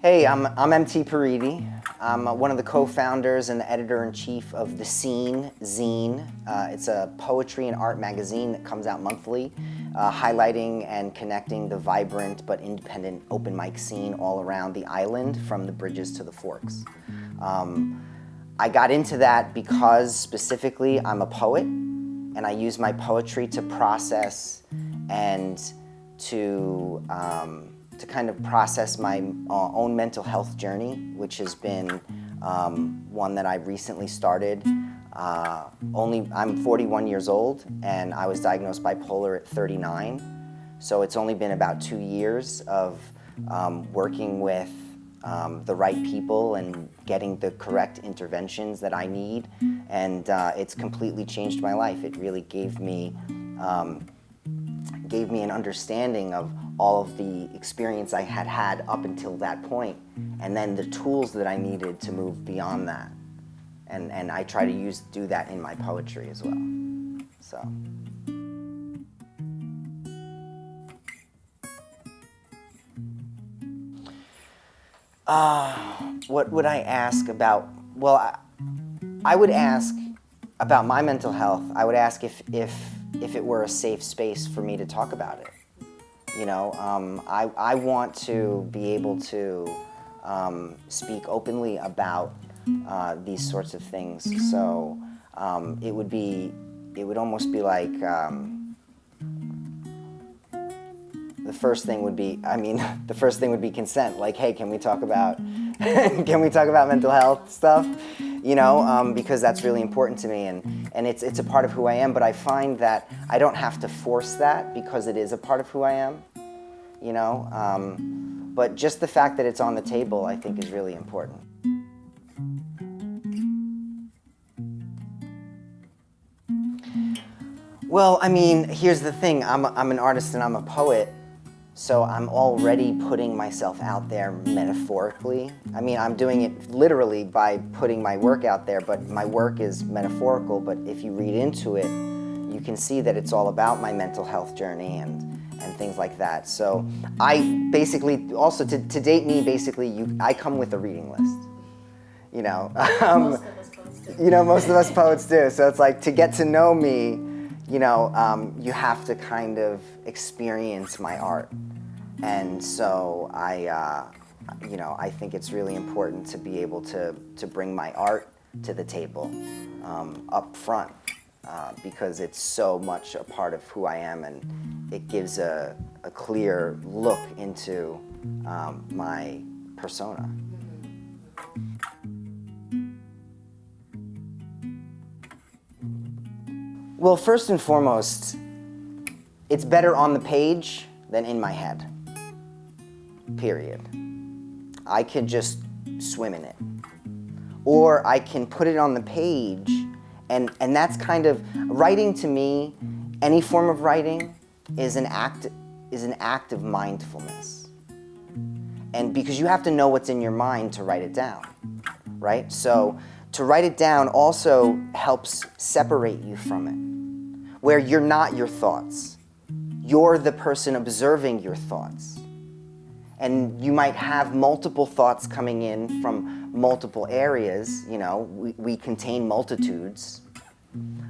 Hey, I'm MT Pariti. I'm one of the co-founders and the editor-in-chief of The Scene zine. It's a poetry and art magazine that comes out monthly, highlighting and connecting the vibrant but independent open mic scene all around the island, from the bridges to the forks. I got into that because specifically I'm a poet, and I use my poetry to process and to kind of process my own mental health journey, which has been one that I recently started. I'm 41 years old, and I was diagnosed bipolar at 39. So it's only been about 2 years of working with the right people and getting the correct interventions that I need, and it's completely changed my life. It really gave me an understanding of all of the experience I had had up until that point, and then the tools that I needed to move beyond that. And I try to do that in my poetry as well. So. What would I ask about? Well, I would ask about my mental health. I would ask if it were a safe space for me to talk about it. You know, I want to be able to speak openly about these sorts of things. So it would almost be like the first thing would be consent. Like, hey, can we talk about mental health stuff? You know, because that's really important to me, and it's a part of who I am. But I find that I don't have to force that because it is a part of who I am. You know, but just the fact that it's on the table, I think, is really important. Well, I mean, here's the thing. I'm an artist and I'm a poet. So I'm already putting myself out there metaphorically. I mean, I'm doing it literally by putting my work out there, but my work is metaphorical. But if you read into it, you can see that it's all about my mental health journey and things like that. So I basically, also to date me, basically, I come with a reading list. You know, Most of us poets do. You know, most of us poets do. So it's like, to get to know me, you know, you have to kind of experience my art. And so I think it's really important to be able to bring my art to the table up front, because it's so much a part of who I am, and it gives a clear look into my persona. Well, first and foremost, it's better on the page than in my head, period. I could just swim in it. Or I can put it on the page, and that's kind of, writing to me, any form of writing is an act of mindfulness. And because you have to know what's in your mind to write it down, right? So to write it down also helps separate you from it, where you're not your thoughts. You're the person observing your thoughts. And you might have multiple thoughts coming in from multiple areas. You know, we contain multitudes,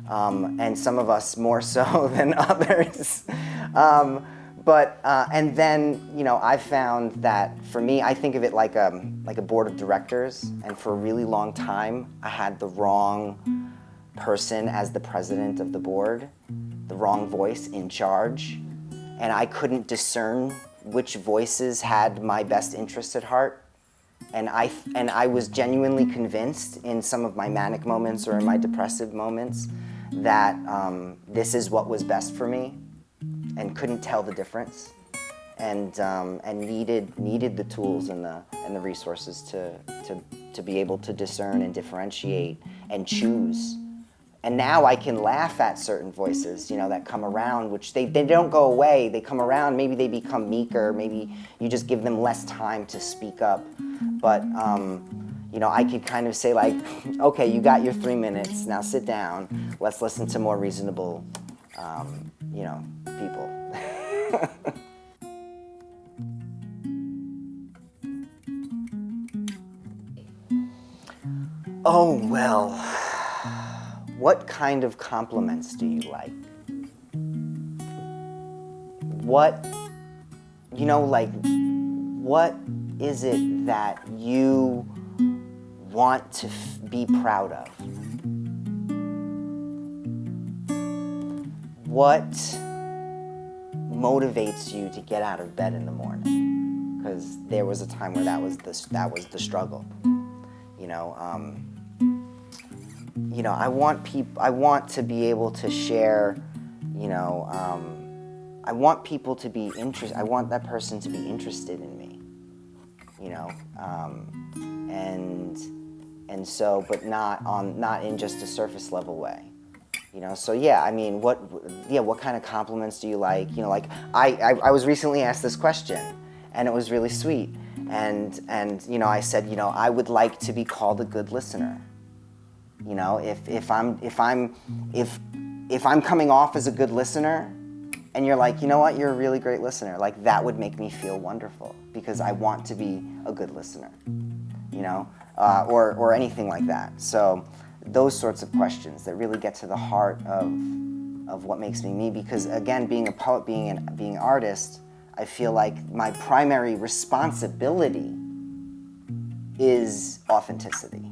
and some of us more so than others. And then, you know, I found that for me, I think of it like a board of directors, and for a really long time, I had the wrong person as the president of the board, the wrong voice in charge, and I couldn't discern which voices had my best interests at heart. And I was genuinely convinced in some of my manic moments or in my depressive moments that this is what was best for me, and couldn't tell the difference, and needed the tools and the resources to be able to discern and differentiate and choose. And now I can laugh at certain voices, you know, that come around, which they don't go away. They come around, maybe they become meeker, maybe you just give them less time to speak up. But, you know, I could kind of say, like, okay, you got your 3 minutes, now sit down, let's listen to more reasonable, you know, people. Oh, well, what kind of compliments do you like? What, like, what is it that you want to be proud of? What motivates you to get out of bed in the morning? Because there was a time where that was the struggle. I want to be able to share. I want people to be interested. I want that person to be interested in me. And so, but not in just a surface level way. So yeah, I mean, what kind of compliments do you like? Like I was recently asked this question, and it was really sweet. And I said, I would like to be called a good listener. If I'm coming off as a good listener, and you're like, you're a really great listener, like that would make me feel wonderful because I want to be a good listener, or anything like that. So those sorts of questions that really get to the heart of what makes me me. Because again, being a poet, being an artist, I feel like my primary responsibility is authenticity.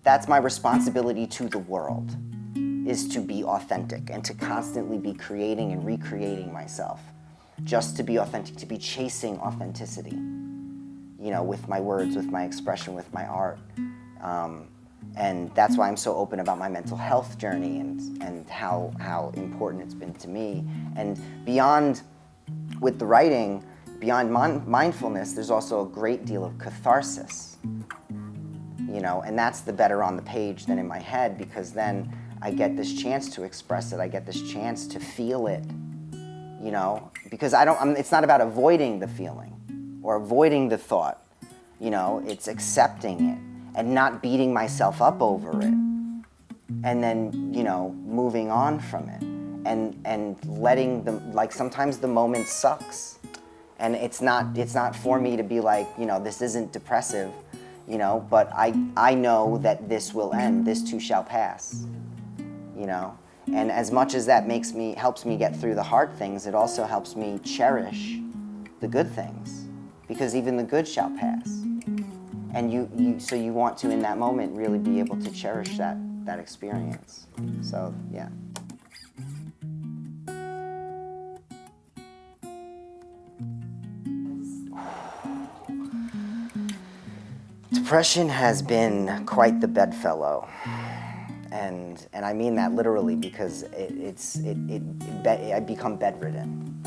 That's my responsibility to the world, is to be authentic and to constantly be creating and recreating myself, just to be authentic, to be chasing authenticity, with my words, with my expression, with my art. And that's why I'm so open about my mental health journey and how important it's been to me. And beyond, with the writing, beyond mindfulness, there's also a great deal of catharsis, and that's the better on the page than in my head, because then I get this chance to express it, I get this chance to feel it, because it's not about avoiding the feeling or avoiding the thought, it's accepting it and not beating myself up over it, and then, moving on from it, and letting them, like, sometimes the moment sucks, and it's not for me to be like, this isn't depressive, but I know that this will end, this too shall pass, and as much as that helps me get through the hard things, it also helps me cherish the good things, because even the good shall pass. And so you want to, in that moment, really be able to cherish that experience. So, yeah. Depression has been quite the bedfellow, and I mean that literally, because I become bedridden.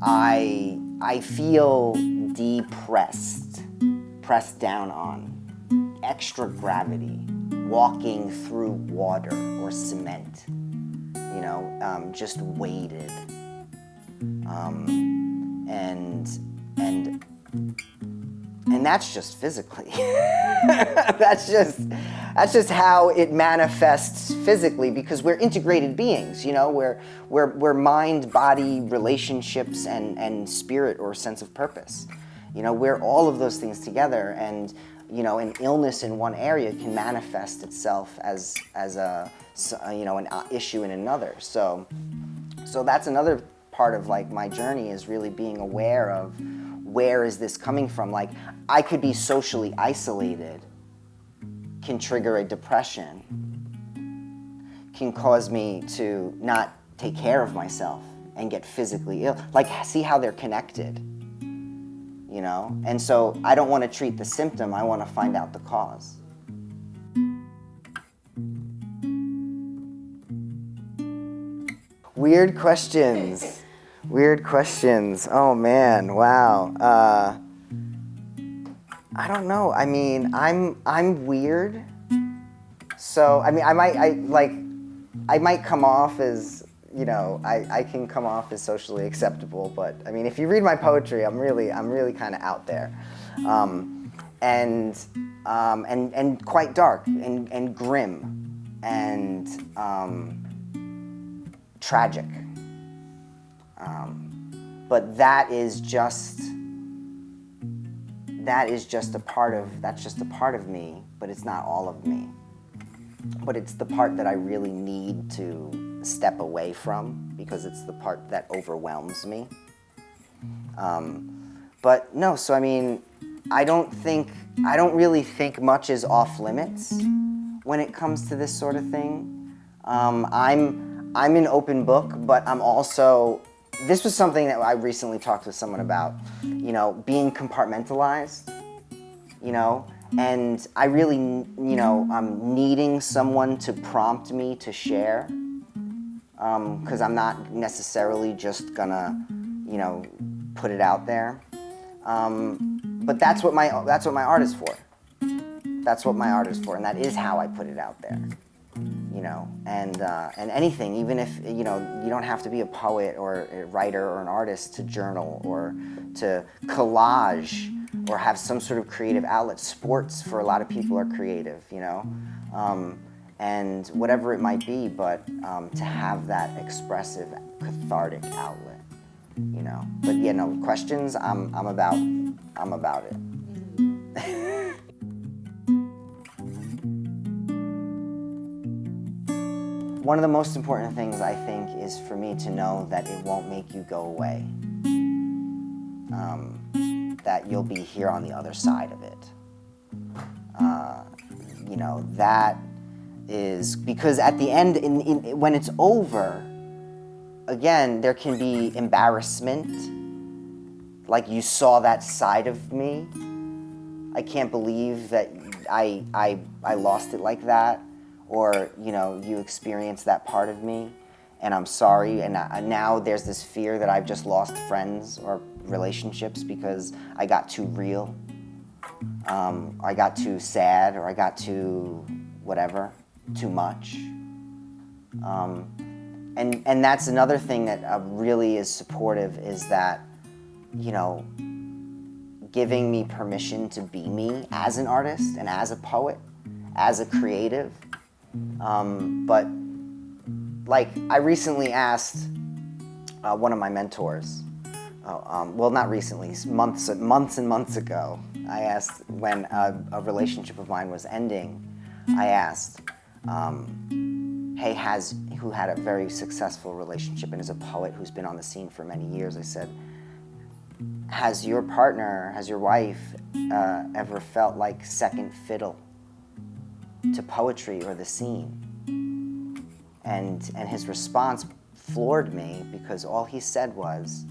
I feel depressed, pressed down on, extra gravity, walking through water or cement, just weighted, and that's just physically. that's just how it manifests physically, because we're integrated beings, we're mind, body, relationships, and spirit or sense of purpose. We're all of those things together, and an illness in one area can manifest itself as an issue in another. So that's another part of, like, my journey, is really being aware of where is this coming from. Like, I could be socially isolated, can trigger a depression, can cause me to not take care of myself and get physically ill. Like, see how they're connected, And so I don't want to treat the symptom, I want to find out the cause. Weird questions. Weird questions. Oh man, wow. I don't know. I mean, I'm weird. So I mean, I might come off as, I can come off as socially acceptable, but I mean, if you read my poetry, I'm really kind of out there, and quite dark and grim and tragic. But that is just that's just a part of me, but it's not all of me. But it's the part that I really need to step away from because it's the part that overwhelms me. But no, so I mean, I don't really think much is off limits when it comes to this sort of thing. I'm an open book, but I'm also, this was something that I recently talked with someone about, being compartmentalized, and I really, I'm needing someone to prompt me to share, because I'm not necessarily just gonna, put it out there. But that's what my art is for. That's what my art is for, and that is how I put it out there. And anything, even if you don't have to be a poet or a writer or an artist to journal or to collage or have some sort of creative outlet. Sports for a lot of people are creative, and whatever it might be, but to have that expressive, cathartic outlet, But yeah, no questions. I'm about it. One of the most important things, I think, is for me to know that it won't make you go away. That you'll be here on the other side of it. That is because at the end, when it's over, again, there can be embarrassment. Like you saw that side of me. I can't believe that I lost it like that. Or, you experienced that part of me, and I'm sorry, and now there's this fear that I've just lost friends or relationships because I got too real, I got too sad, or I got too whatever, too much. And that's another thing that really is supportive is that, giving me permission to be me as an artist and as a poet, as a creative. But like I recently asked one of my mentors, well, not recently, months and months ago, I asked when a relationship of mine was ending, I asked, hey, who had a very successful relationship and is a poet who's been on the scene for many years, I said, has your partner, has your wife ever felt like second fiddle to poetry or the scene? And his response floored me because all he said was,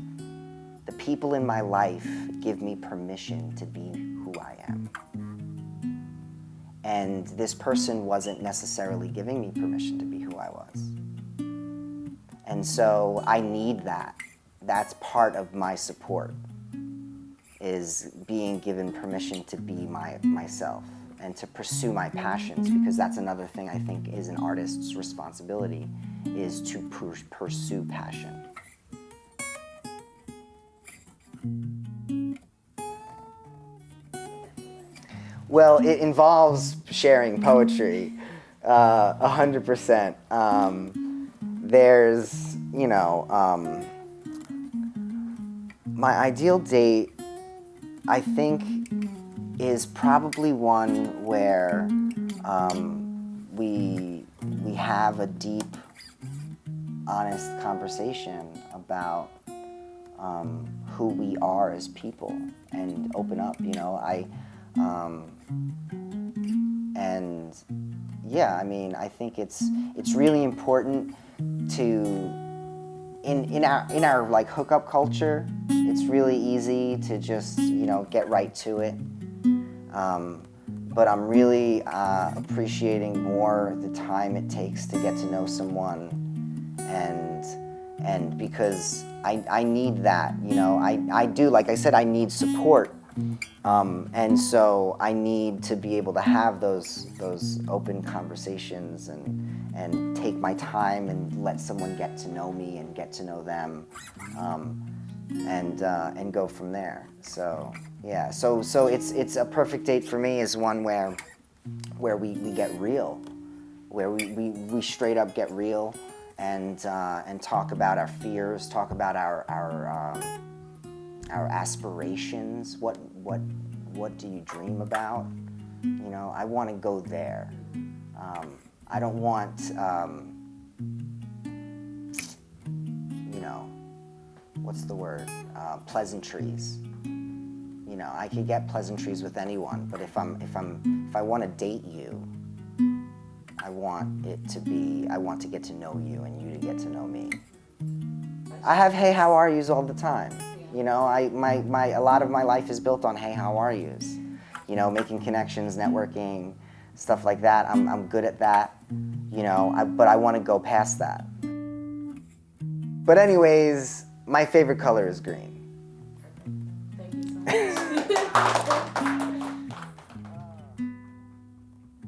the people in my life give me permission to be who I am. And this person wasn't necessarily giving me permission to be who I was. And so I need that. That's part of my support, is being given permission to be myself and to pursue my passions, because that's another thing I think is an artist's responsibility, is to pursue passion. Well, it involves sharing poetry, 100%. There's, my ideal date, I think, is probably one where we have a deep, honest conversation about who we are as people and open up. And yeah, I mean, I think it's really important to in our like hookup culture. It's really easy to just get right to it. But I'm really appreciating more the time it takes to get to know someone, and because I need that, I do, like I said, I need support, and so I need to be able to have those open conversations and take my time and let someone get to know me and get to know them, and go from there. So yeah, so it's a perfect date for me is one where we get real, where we straight up get real and talk about our fears, talk about our aspirations, what what do you dream about? You know, I want to go there. I don't want, you know, what's the word? Pleasantries. You know, I could get pleasantries with anyone, but if I want to date you, I want to get to know you and you to get to know me. I have hey, how are yous all the time. You know, a lot of my life is built on hey, how are yous. You know, making connections, networking, stuff like that. I'm good at that. You know, but I want to go past that. But anyways, my favorite color is green. Thank you so much.